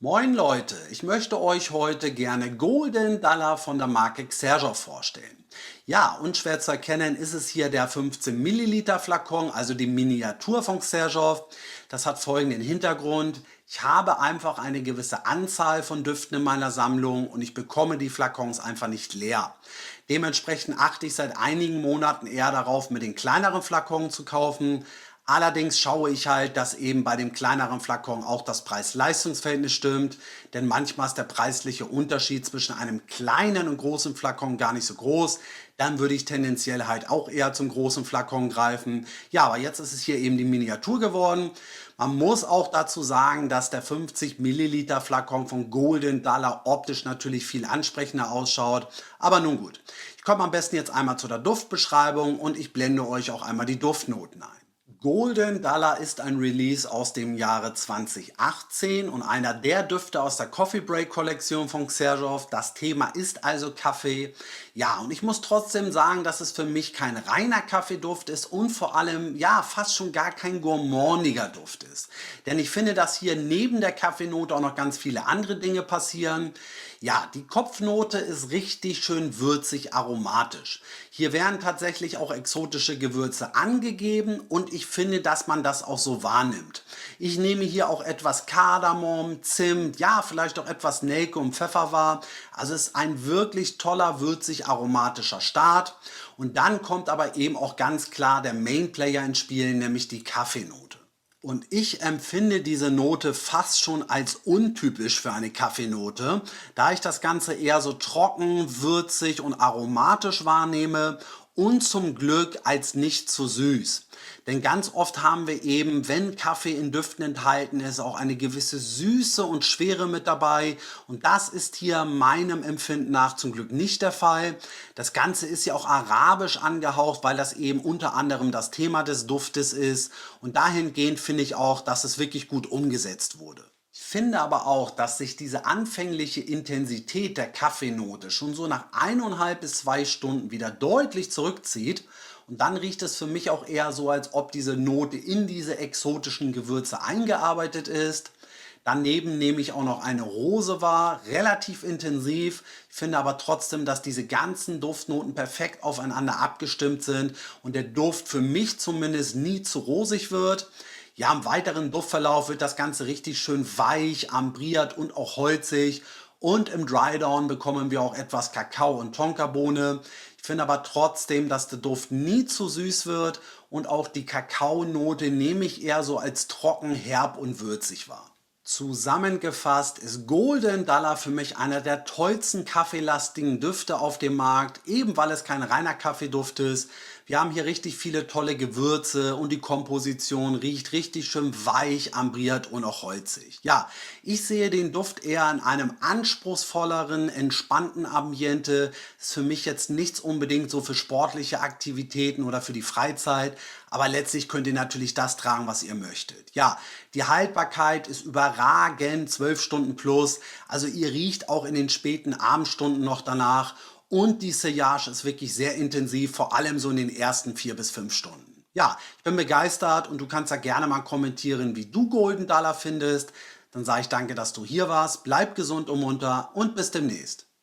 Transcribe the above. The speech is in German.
Moin Leute, ich möchte euch heute gerne Golden Dollar von der Marke Xerjoff vorstellen. Ja, unschwer zu erkennen ist es hier der 15 Milliliter Flakon, also die Miniatur von Xerjoff. Das hat folgenden Hintergrund. Ich habe einfach eine gewisse Anzahl von Düften in meiner Sammlung und ich bekomme die Flakons einfach nicht leer. Dementsprechend achte ich seit einigen Monaten eher darauf, mir den kleineren Flakon zu kaufen. Allerdings schaue ich halt, dass eben bei dem kleineren Flakon auch das Preis-Leistungs-Verhältnis stimmt, denn manchmal ist der preisliche Unterschied zwischen einem kleinen und großen Flakon gar nicht so groß. Dann würde ich tendenziell halt auch eher zum großen Flakon greifen. Ja, aber jetzt ist es hier eben die Miniatur geworden. Man muss auch dazu sagen, dass der 50 Milliliter Flakon von Golden Dollar optisch natürlich viel ansprechender ausschaut. Aber nun gut, ich komme am besten jetzt einmal zu der Duftbeschreibung und ich blende euch auch einmal die Duftnoten ein. Golden Dollar ist ein Release aus dem Jahre 2018 und einer der Düfte aus der Coffee Break Kollektion von Xerjoff. Das Thema ist also Kaffee. Ja, und ich muss trotzdem sagen, dass es für mich kein reiner Kaffeeduft ist und vor allem, ja, fast schon gar kein gourmandiger Duft ist. Denn ich finde, dass hier neben der Kaffeenote auch noch ganz viele andere Dinge passieren. Ja, die Kopfnote ist richtig schön würzig aromatisch. Hier werden tatsächlich auch exotische Gewürze angegeben und ich finde, dass man das auch so wahrnimmt. Ich nehme hier auch etwas Kardamom, Zimt, ja, vielleicht auch etwas Nelke und Pfeffer wahr. Also es ist ein wirklich toller, würzig aromatischer Start. Und dann kommt aber eben auch ganz klar der Mainplayer ins Spiel, nämlich die Kaffeenote. Und ich empfinde diese Note fast schon als untypisch für eine Kaffeenote, da ich das Ganze eher so trocken, würzig und aromatisch wahrnehme und zum Glück als nicht zu süß. Denn ganz oft haben wir eben, wenn Kaffee in Düften enthalten ist, auch eine gewisse Süße und Schwere mit dabei. Und das ist hier meinem Empfinden nach zum Glück nicht der Fall. Das Ganze ist ja auch arabisch angehaucht, weil das eben unter anderem das Thema des Duftes ist. Und dahingehend finde ich auch, dass es wirklich gut umgesetzt wurde. Ich finde aber auch, dass sich diese anfängliche Intensität der Kaffeenote schon so nach 1,5 bis 2 Stunden wieder deutlich zurückzieht. Und dann riecht es für mich auch eher so, als ob diese Note in diese exotischen Gewürze eingearbeitet ist. Daneben nehme ich auch noch eine Rose wahr, relativ intensiv. Ich finde aber trotzdem, dass diese ganzen Duftnoten perfekt aufeinander abgestimmt sind und der Duft für mich zumindest nie zu rosig wird. Ja, im weiteren Duftverlauf wird das Ganze richtig schön weich, ambriert und auch holzig. Und im Drydown bekommen wir auch etwas Kakao und Tonkabohne. Ich finde aber trotzdem, dass der Duft nie zu süß wird und auch die Kakaonote nehme ich eher so als trocken, herb und würzig wahr. Zusammengefasst ist Golden Dollar für mich einer der tollsten kaffeelastigen Düfte auf dem Markt, eben weil es kein reiner Kaffeeduft ist. Wir haben hier richtig viele tolle Gewürze und die Komposition riecht richtig schön weich, ambriert und auch holzig. Ja, ich sehe den Duft eher in einem anspruchsvolleren, entspannten Ambiente. Ist für mich jetzt nichts unbedingt so für sportliche Aktivitäten oder für die Freizeit, aber letztlich könnt ihr natürlich das tragen, was ihr möchtet. Ja, die Haltbarkeit ist überragend, 12 Stunden plus. Also ihr riecht auch in den späten Abendstunden noch danach. Und die Sillage ist wirklich sehr intensiv, vor allem so in den ersten 4 bis 5 Stunden. Ja, ich bin begeistert und du kannst da gerne mal kommentieren, wie du Golden Dollar findest. Dann sage ich danke, dass du hier warst. Bleib gesund und munter und bis demnächst.